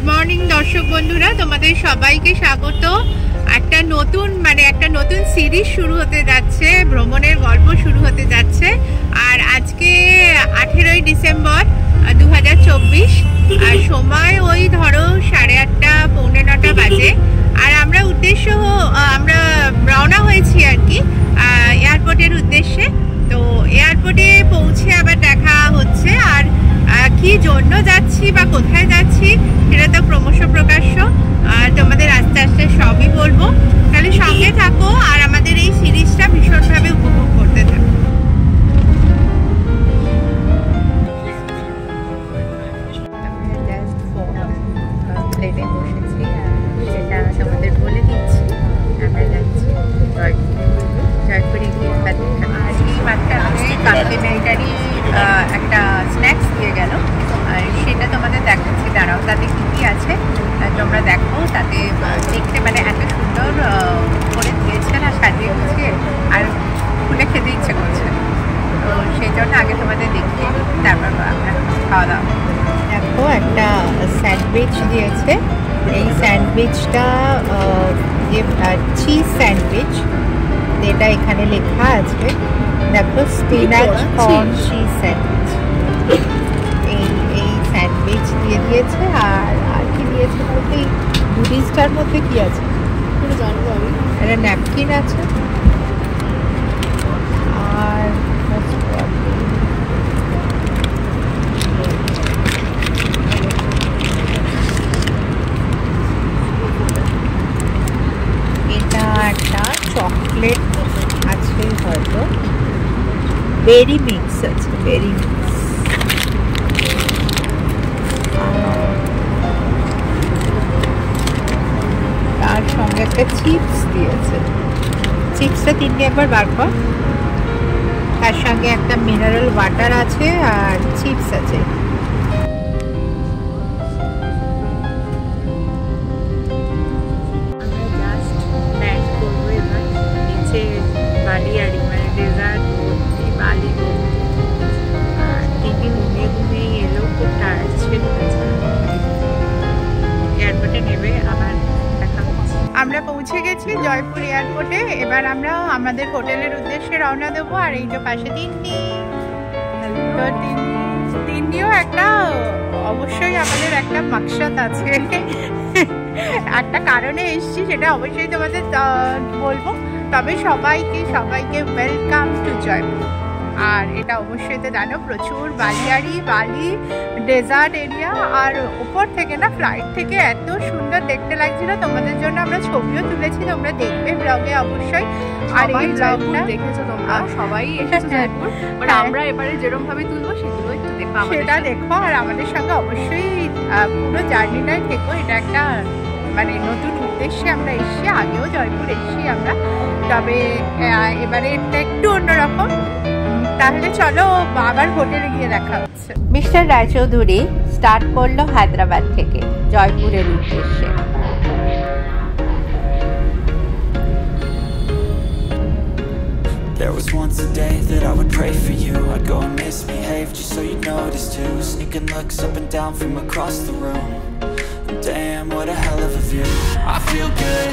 Morning দর্শক বন্ধুরা, তোমাদের সবাইকে স্বাগত। একটা নতুন সিরিজ শুরু হতে যাচ্ছে, ভ্রমণের গল্প শুরু হতে যাচ্ছে। আর আজকে 18ই ডিসেম্বর 2024, আর সময় ওই ধরো 8:30 পৌনে 9টা বাজে। আর আমরা রওনা হয়েছি আর কি এয়ারপোর্টের উদ্দেশ্যে। তো এয়ারপোর্টে পৌঁছে আবার দেখা হচ্ছে। আর কি জন্য যাচ্ছি বা কোথায় যাচ্ছি সেটা তো ক্রমশ প্রকাশ্য, তোমাদের আস্তে আস্তে সবই বলবো। তাহলে সঙ্গে থাকো আর আমাদের এই সিরিজটা ভীষণভাবে উপভোগ করতে থাকো। প্লেনে বসেছি, যেটা তোমাদের বলে দিচ্ছি, আমরা যাচ্ছি জয়পুরে গিয়ে। আর এই মাত্র আমাদের কমপ্লিমেন্টারি একটা স্ন্যাক্স দিয়ে গেল, আর সেটা তোমাদের দেখাচ্ছি। দাঁড়াও, তাতে কী কী আছে তোমরা দেখো। তাতে দেখতে এত সুন্দর করে দিয়েছে না, সাজিয়ে গুছিয়ে, আর খুলে খেতে ইচ্ছে করছে। তো সেই জন্য আগে তোমাদের দেখিয়ে তারপর আমরা খাওয়া দাওয়া। দেখো, একটা স্যান্ডউইচ দিয়েছে। এই স্যান্ডউইচটা চিজ স্যান্ডউইচ, যেটা এখানে লেখা আছে। দেখো, স্পিনাচ কর্ন চিজ স্যান্ডউইচ। এই স্যান্ডউইচ দিয়ে দিয়েছে। আর কি দিয়েছে বলতে, নুডলসটার মধ্যে কি আছে জানবো আমি। একটা ন্যাপকিন আছে। আর এটা একটা চকলেট আছে, হয়তো বেরি মিক্স আছে, বেরি মিক্স। তার সঙ্গে একটা চিপস দিয়েছে। চিপসটা তিনটে একবার বার কর। তার সঙ্গে একটা মিনারেল ওয়াটার আছে আর চিপস আছে। বালিয়াড়ি ডেজার্ট ভর্তি, বালি ভর্তি। আর টিভি ঘুমিয়ে এলো, খুব টায়ার্ড ছিল। এয়ারপোর্টে নেবে আবার দেখা হচ্ছে। আমরা পৌঁছে গেছি জয়পুর এয়ারপোর্টে। এবার আমরা আমাদের হোটেলের উদ্দেশ্যে রওনা দেবো। আর এই যে পাশে তিন্নিও একটা, অবশ্যই আমাদের একটা মাকসাদ আছে, একটা কারণে এসছি, সেটা অবশ্যই তোমাদের বলবো। তবে সবাইকে ওয়েলকাম টু জয়পুর। আর এটা অবশ্যই তো জানো, প্রচুর বালি ডেজার্ট এরিয়া। আর উপর থেকে না, ফ্লাইট থেকে এত সুন্দর দেখতে লাগছিল। তোমাদের জন্য আমরা ছবিও তুলেছি, তোমরা দেখবে ব্লগে অবশ্যই। আর এই ব্লগটা দেখেছো তোমরা, সবাই এসেছো জয়পুর। বাট আমরা এবারে যেরকম ভাবে তুলবো সেগুলো একটু দেখো, সেটা দেখো। আর আমাদের সঙ্গে অবশ্যই পুরো জার্নিটাই থেকো। এটা একটা নতুন উদ্দেশ্যে আমরা এসেছি, আগেও জয়পুর এসেছি আমরা, তবে এবারে এটা একটু অন্যরকম। তাহলে চলো আবার হোটেলে গিয়ে দেখা হচ্ছে। মিস্টার রায়চৌধুরী স্টার্ট করলো হায়দ্রাবাদ থেকে জয়পুরের উদ্দেশ্যে। There was once a day that I would pray for you. I'd go and misbehave just so you'd notice too. Sneaking looks up and down from across the room. Damn, what a hell of a view. I feel good,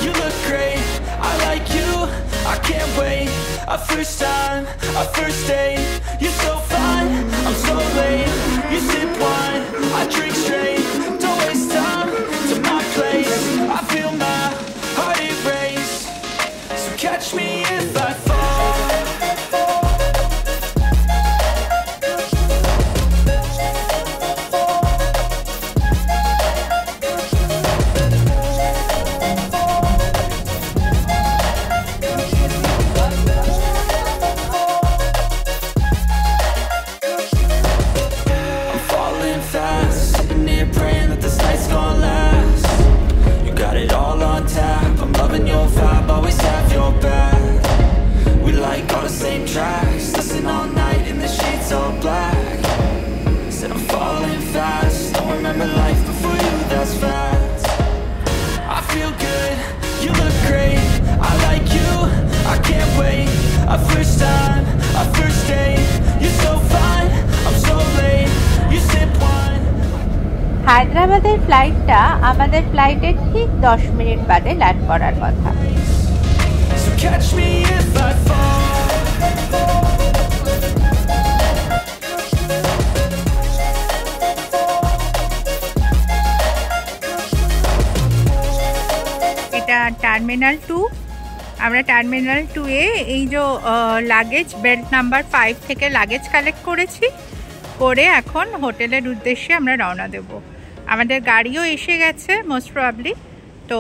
you look great, I like you, I can't wait. A first time, a first date, you're so fine, I'm so late. You sip wine, I drink straight, don't waste time to my place. I feel my heart erase, so catch me if I fall. হায়দ্রাবাদে আমাদের ফ্লাইটের ঠিক 10 minute বাদে land করার কথা। So catch me if I fall. এটা terminal 2। আমরা terminal 2 এ এই যে লাগেজ বেল্ট নাম্বার 5 থেকে লাগেজ কালেক্ট করে এখন হোটেলের উদ্দেশ্যে আমরা রওনা দেব। আমাদের গাড়িও এসে গেছে মোস্ট প্রবাবলি, তো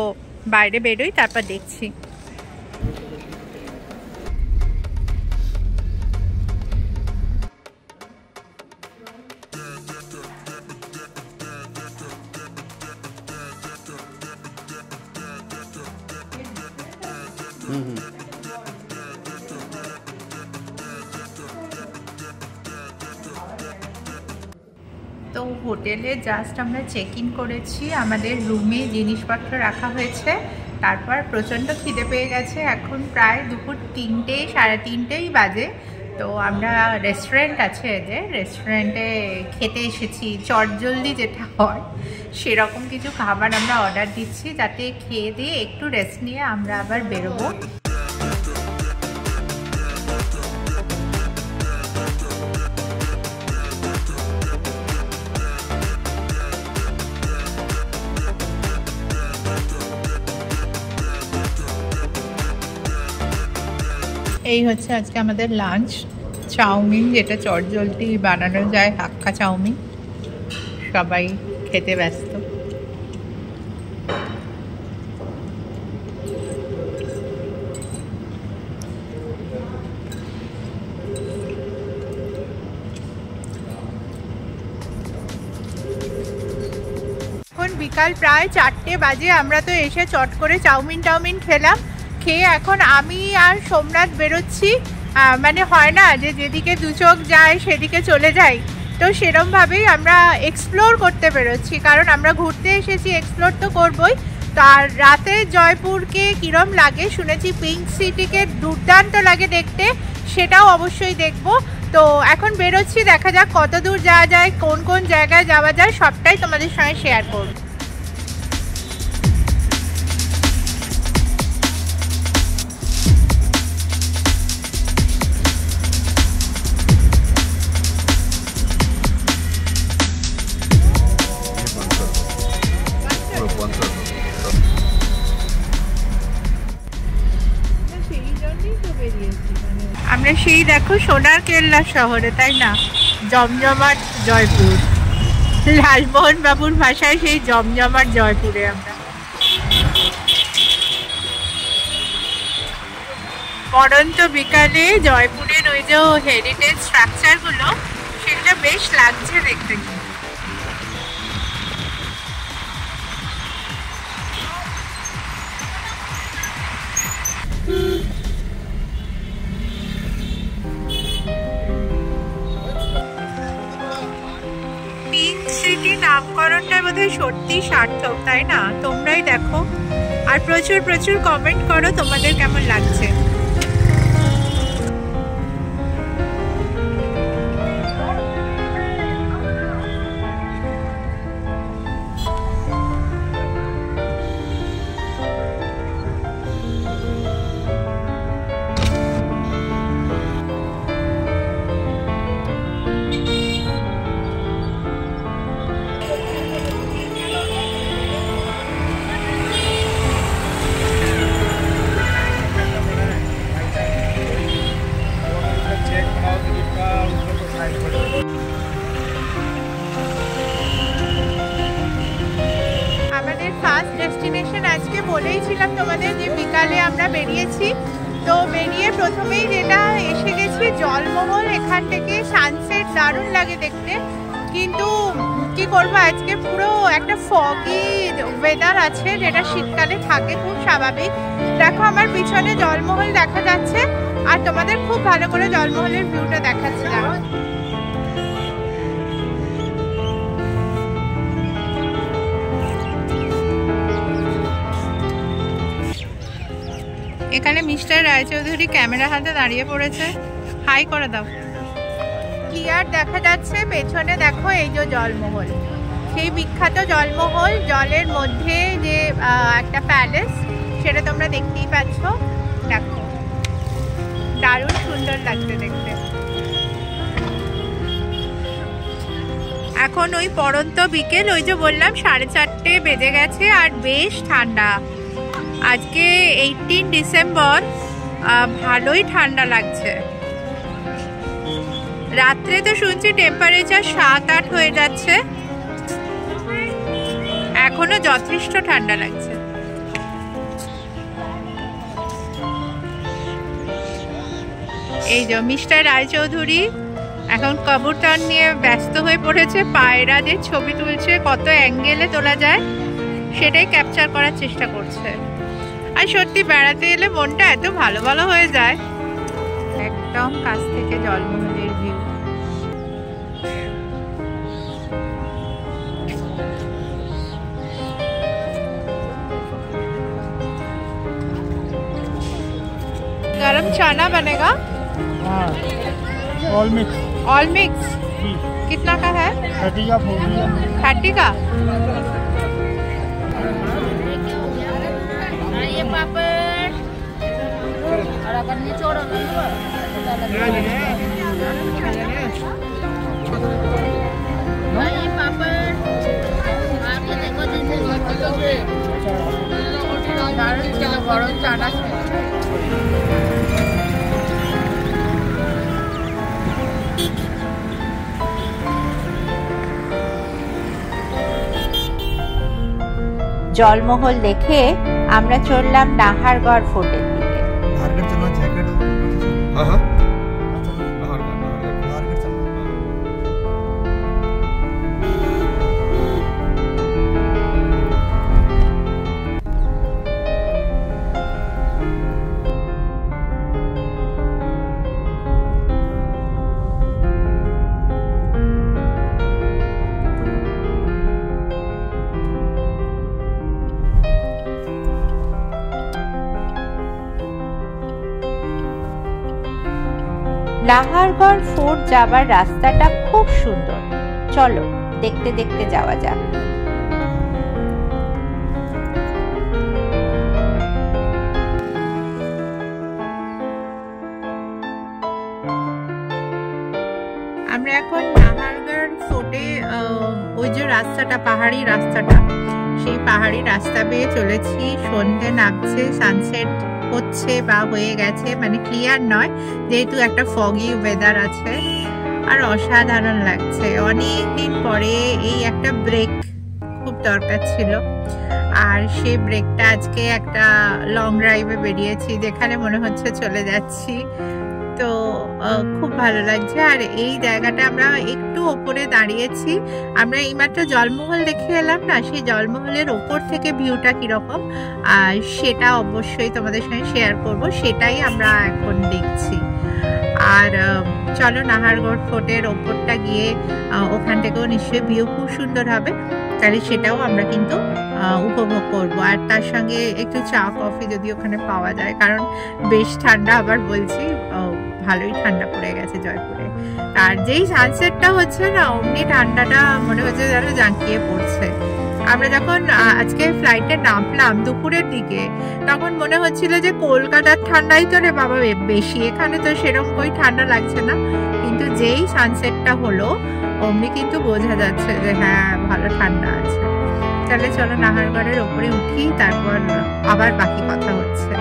বাইরে বেরোই তারপর দেখছি। তো হোটেলে জাস্ট আমরা চেক ইন করেছি, আমাদের রুমে জিনিসপত্র রাখা হয়েছে, তারপর প্রচণ্ড খিদে পেয়ে গেছে। এখন প্রায় দুপুর 3টে, 3:30 বাজে। তো আমরা রেস্টুরেন্ট আছে এদের, রেস্টুরেন্টে খেতে এসেছি। চটজলদি যেটা হয় সেরকম কিছু খাবার আমরা অর্ডার দিচ্ছি, যাতে খেয়ে দিয়ে একটু রেস্ট নিয়ে আমরা আবার বেরোবো। এই হচ্ছে আজকে আমাদের লাঞ্চ। চাউমিন, যেটা চটজলদি বানানো যায়, হাক্কা চাউমিন। সবাই খেতে ব্যস্ত। এখন বিকাল প্রায় 4টে বাজে। আমরা তো এসে চট করে চাউমিন খেলাম। খেয়ে এখন আমি আর সোমনাথ বেরোচ্ছি। মানে হয় না যে যেদিকে দু চোখ যায় সেদিকে চলে যাই, তো সেরমভাবেই আমরা এক্সপ্লোর করতে বেরোচ্ছি, কারণ আমরা ঘুরতে এসেছি, এক্সপ্লোর তো করবই। তার রাতে জয়পুরকে কীরম লাগে শুনেছি, পিঙ্ক সিটিকে দুর্দান্ত লাগে দেখতে, সেটাও অবশ্যই দেখব। তো এখন বেরোচ্ছি, দেখা যাক কত দূর যাওয়া যায়, কোন কোন জায়গায় যাওয়া যায়, সবটাই তোমাদের সঙ্গে শেয়ার করব। আমরা সেই দেখো সোনার কেল্লা শহরে, তাই না? জমজমাট জয়পুর, লালমোহন বাবুর ভাষায় সেই জমজমাট জয়পুরে আমরা। পড়ন্ত বিকালে জয়পুরের ওই যে হেরিটেজ স্ট্রাকচারগুলো, সেগুলো বেশ লাগছে দেখতে। পিঙ্ক সিটি নামকরণটা বোধহয় সত্যি সার্থক, তাই না? তোমরাই দেখো, আর প্রচুর প্রচুর কমেন্ট করো তোমাদের কেমন লাগছে। বলেইছিলাম তোমাদের যে বিকালে আমরা বেরিয়েছি। তো বেরিয়ে প্রথমেই যেটা এসে গেছি জলমহল। এখান থেকে সানসেট দারুণ লাগে দেখতে, কিন্তু কি করবো আজকে পুরো একটা ফগি ওয়েদার আছে, যেটা শীতকালে থাকে, খুব স্বাভাবিক। দেখো আমার পিছনে জলমহল দেখা যাচ্ছে, আর তোমাদের খুব ভালো করে জলমহলের ভিউটা দেখাচ্ছি। দেখো এখানে মিস্টার রায়চৌধুরী ক্যামেরা হাতে দাঁড়িয়ে পড়েছে, হাই করে দাও। ক্লিয়ার দেখা যাচ্ছে পেছনে, দেখো এই যে জলমহল, সেই বিখ্যাত জলমহল, জলের মধ্যে যে একটা প্যালেস, সেটা তোমরা দেখতেই পাচ্ছ। দেখো দারুণ সুন্দর লাগছে দেখতে। এখন ওই পড়ন্ত বিকেল, ওই যে বললাম 4:30 বেজে গেছে, আর বেশ ঠান্ডা। আজকে 18 ডিসেম্বর, ভালোই ঠান্ডা লাগছে। রাত্রে তো শুনছি টেম্পারেচার 7-8 হয়ে যাচ্ছে, এখনো যথেষ্ট ঠান্ডা লাগছে। এই যে মিস্টার রায়চৌধুরী এখন কবুতর নিয়ে ব্যস্ত হয়ে পড়েছে। পায়রা যে ছবি তুলছে, কত অ্যাঙ্গেলে তোলা যায় সেটাই ক্যাপচার করার চেষ্টা করছে। আর সত্যি বেড়াতে এলে মনটা এত ভালো ভালো হয়ে যায়। একদম কাছ থেকে জলমহলের ভিউ। गरम चना बनेगा? हाँ, ऑल मिक्स। ऑल मिक्स कितना का है? 30 का, 30 का। ये पापड़ और अगर निचोड़ो ये पापड़ आके देखो दिन गरम चना। জলমহল দেখে আমরা চললাম নাহারগড় ফোর্টের দিকে। নাহারগড় ফোর্ট যাবার রাস্তাটা খুব সুন্দর, চলো দেখতে দেখতে যাওয়া যাক। আমরা এখন নাহারগড় ফোর্টে, ওই যে রাস্তাটা, পাহাড়ি রাস্তাটা, সেই পাহাড়ি রাস্তা বেয়ে চলেছি। সন্ধে নামছে, সানসেট হচ্ছে বা হয়ে গেছে, মানে ক্লিয়ার নয় যেহেতু একটা ফগি ওয়েদার আছে। আর অসাধারণ লাগছে। অনেক দিন পরে এই একটা ব্রেক খুব দরকার ছিল, আর সেই ব্রেকটা আজকে একটা লং ড্রাইভে বেরিয়েছি, যেখানে মনে হচ্ছে চলে যাচ্ছি। তো খুব ভালো লাগছে। আর এই জায়গাটা আমরা একটু ওপরে দাঁড়িয়েছি। আমরা এইমাত্র জলমহল দেখে এলাম না, সেই জলমহলের ওপর থেকে ভিউটা কিরকম সেটা অবশ্যই তোমাদের সঙ্গে শেয়ার করব, সেটাই আমরা এখন দেখছি। আর চলো নাহারগড় ফোর্টের ওপরটা গিয়ে ওখান থেকেও নিশ্চয়ই ভিউ খুব সুন্দর হবে, তাহলে সেটাও আমরা কিন্তু উপভোগ করব। আর তার সঙ্গে একটু চা কফি যদি ওখানে পাওয়া যায়, কারণ বেশ ঠান্ডা, আবার বলছি ভালোই ঠান্ডা পড়ে গেছে জয়পুরে। আর যেই সানসেটটা হচ্ছে না, অমনি ঠান্ডাটা মনে হচ্ছে যেন জাঁকিয়ে পড়ছে। আমরা যখন আজকে ফ্লাইটে নামলাম দুপুরের দিকে, তখন মনে হচ্ছিল যে কলকাতার ঠান্ডাই তো রে বাবা বেশি, এখানে তো সেরকম কই ঠান্ডা লাগছে না। কিন্তু যেই সানসেটটা হলো, অমনি কিন্তু বোঝা যাচ্ছে যে হ্যাঁ ভালো ঠান্ডা আছে। তাহলে চলো নাহারগড়ের ওপরে উঠি, তারপর আবার বাকি কথা হচ্ছে।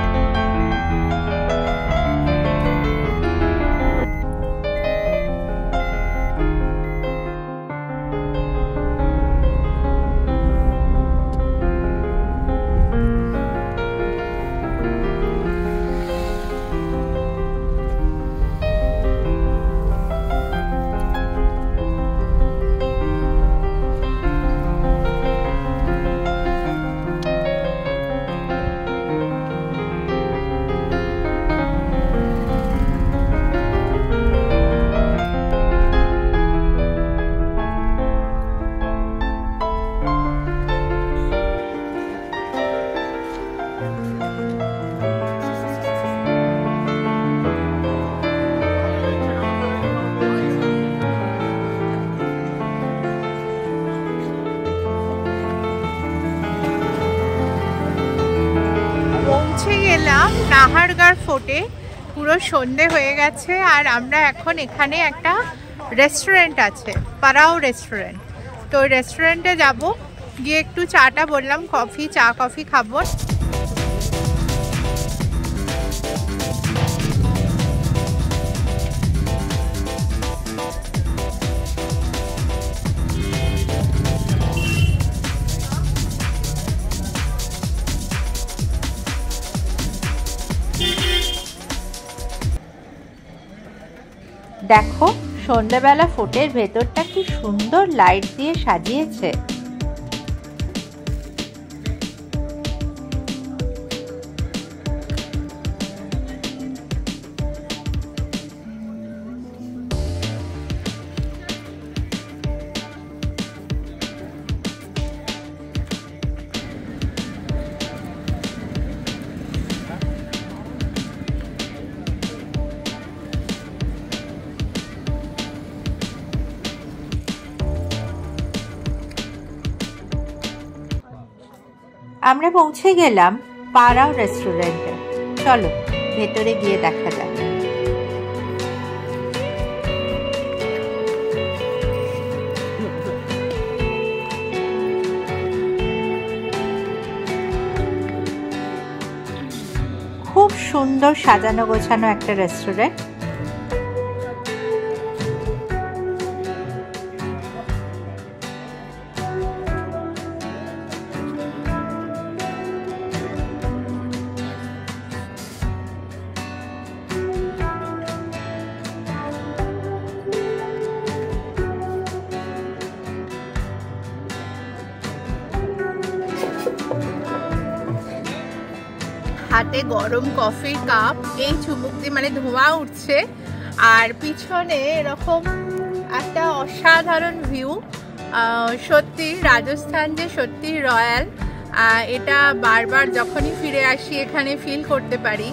এলাম নাহারগড় ফোর্টে। পুরো সন্ধে হয়ে গেছে আর আমরা এখন এখানে একটা রেস্টুরেন্ট আছে, পারাও রেস্টুরেন্ট। তো ওই রেস্টুরেন্টে যাব, গিয়ে একটু চাটা বললাম চা কফি খাবো। দেখো সন্ধ্যাবেলা ফোর্টের ভেতরটা কি সুন্দর লাইট দিয়ে সাজিয়েছে। আমরা পৌঁছে গেলাম পারাও রেস্টুরেন্টে। চলো ভেতরে গিয়ে দেখা যাক। খুব সুন্দর সাজানো গোছানো একটা রেস্টুরেন্ট। হাতে গরম কফির কাপ, এই চুমুক দিয়ে মানে ধোঁয়া উঠছে, আর পিছনে এরকম একটা অসাধারণ ভিউ। সত্যি রাজস্থান যে সত্যি রয়্যাল, এটা বারবার যখনই ফিরে আসি এখানে ফিল করতে পারি।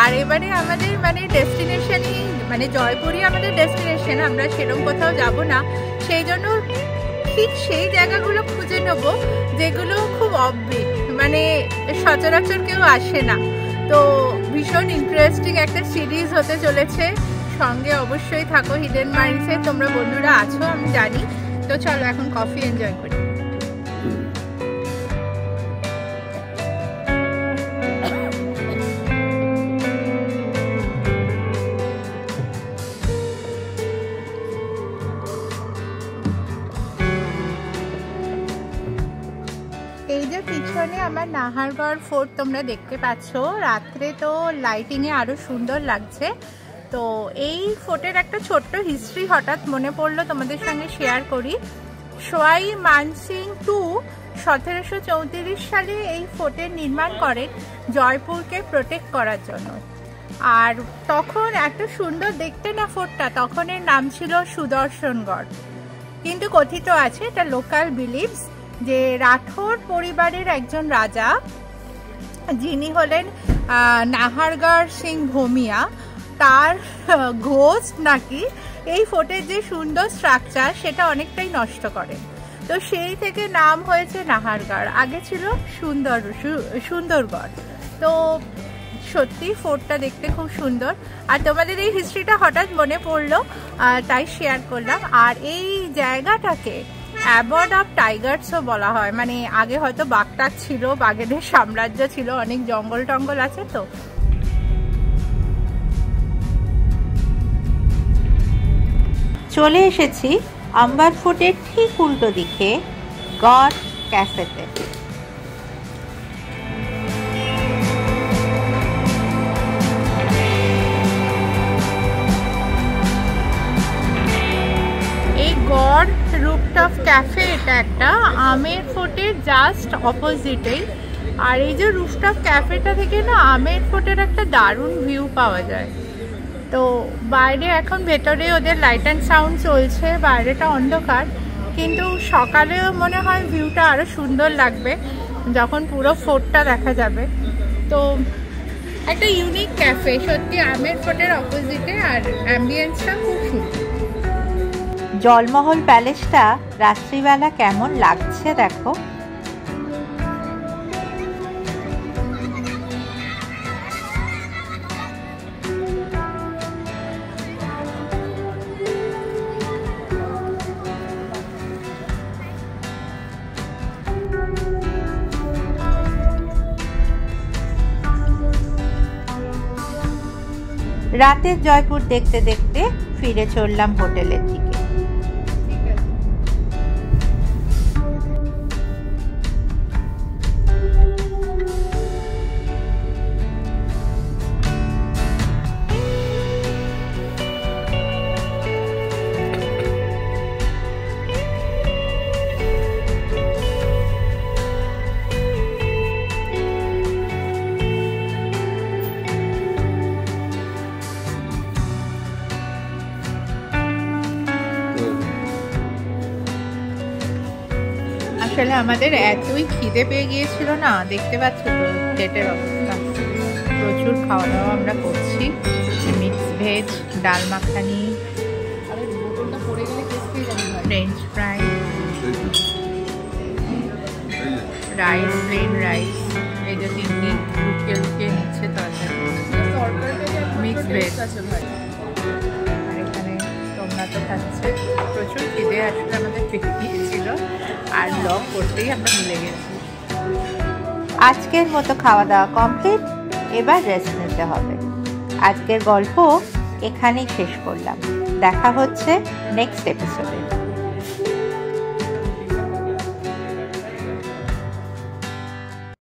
আর এবারে আমাদের মানে ডেস্টিনেশনই মানে জয়পুরই আমাদের ডেস্টিনেশন, আমরা সেরকম কোথাও যাব না, সেই জন্য ঠিক সেই জায়গাগুলো খুঁজে নেব যেগুলো খুব অফবিট, মানে সচরাচর কেউ আসে না। তো ভীষণ ইন্টারেস্টিং একটা সিরিজ হতে চলেছে, সঙ্গে অবশ্যই থাকো হিডেন মাইন্ডসে। তোমরা বন্ধুরা আছো আমি জানি। তো চলো এখন কফি এনজয় করি। এই যে পিছনে আমার নাহারগড় ফোর্ট তোমরা দেখতে পাচ্ছ, রাত্রে তো লাইটিংয়ে আরও সুন্দর লাগছে। তো এই ফোর্টের একটা ছোট্ট হিস্ট্রি হঠাৎ মনে পড়লো তোমাদের সঙ্গে শেয়ার করি। সোয়াই মানসিং টু 1734 সালে এই ফোর্টের নির্মাণ করেন জয়পুরকে প্রোটেক্ট করার জন্য। আর তখন এত সুন্দর দেখতে না ফোর্টটা, তখন এর নাম ছিল সুদর্শনগড়। কিন্তু কথিত আছে, এটা লোকাল বিলিভস, যে রাঠোর পরিবারের একজন রাজা যিনি হলেন নাহারগড় সিং ভূমিয়া, তার ঘোস্ট নাকি এই ফোর্টের যে সুন্দর স্ট্রাকচার সেটা অনেকটাই নষ্ট করেন। তো সেই থেকে নাম হয়েছে নাহারগড়, আগে ছিল সুন্দরগড়। তো সত্যি ফোর্টটা দেখতে খুব সুন্দর। আর তোমাদের এই হিস্ট্রিটা হঠাৎ মনে পড়লো, তাই শেয়ার করলাম। আর এই জায়গাটাকে অ্যাবর্ড অফ টাইগার্সও বলা হয়, মানে আগে হয়তো বাঘটাক ছিল, বাঘেদের সাম্রাজ্য ছিল, অনেক জঙ্গল টঙ্গল আছে। তো চলে এসেছি আম্বার ফোর্টের ঠিক উল্টো দিকে গড ক্যাফেতে। এই গড রুফটপ ক্যাফে, এটা একটা আমের ফোর্টের জাস্ট অপোজিটেই। আর এই যে রুফটপ ক্যাফেটা থেকে না আমের ফোর্টের একটা দারুণ ভিউ পাওয়া যায়। তো বাইরে এখন ভেতরে ওদের লাইট অ্যান্ড সাউন্ড চলছে, বাইরেটা অন্ধকার, কিন্তু সকালেও মনে হয় ভিউটা আরও সুন্দর লাগবে যখন পুরো ফোর্টটা দেখা যাবে। তো একটা ইউনিক ক্যাফে সত্যি, আমের ফোর্টের অপোজিটে, আর অ্যাম্বিয়েন্সটা খুব সুন্দর। জলমহল প্যালেসটা রাত্রিবেলা কেমন লাগছে দেখো। রাতের জয়পুর দেখতে দেখতে ফিরে চললাম হোটেলের দিকে। আসলে আমাদের এতই খিদে পেয়ে গিয়েছিল না, দেখতে পাচ্ছ তো পেটের অবস্থা। প্রচুর খাওয়া দাওয়া আমরা করছি, মিক্স ভেজ, ডাল makhani, French fry, rice, plain rice, এই যে তিনটি লুকিয়ে লুকিয়ে নিচ্ছে তরকারি, মিক্স ভেজ। আর এখানে তোমরা তো খাচ্ছে। প্রচুর খিদে আসলে আমাদের পেয়ে গিয়েছিল, আর ব্লগ করতেই আমরা ভুলে গেছি। আজকের মতো খাওয়া দাওয়া কমপ্লিট, এবার রেস্ট নিতে হবে। আজকের গল্প এখানেই শেষ করলাম। দেখা হচ্ছে নেক্সট এপিসোডে।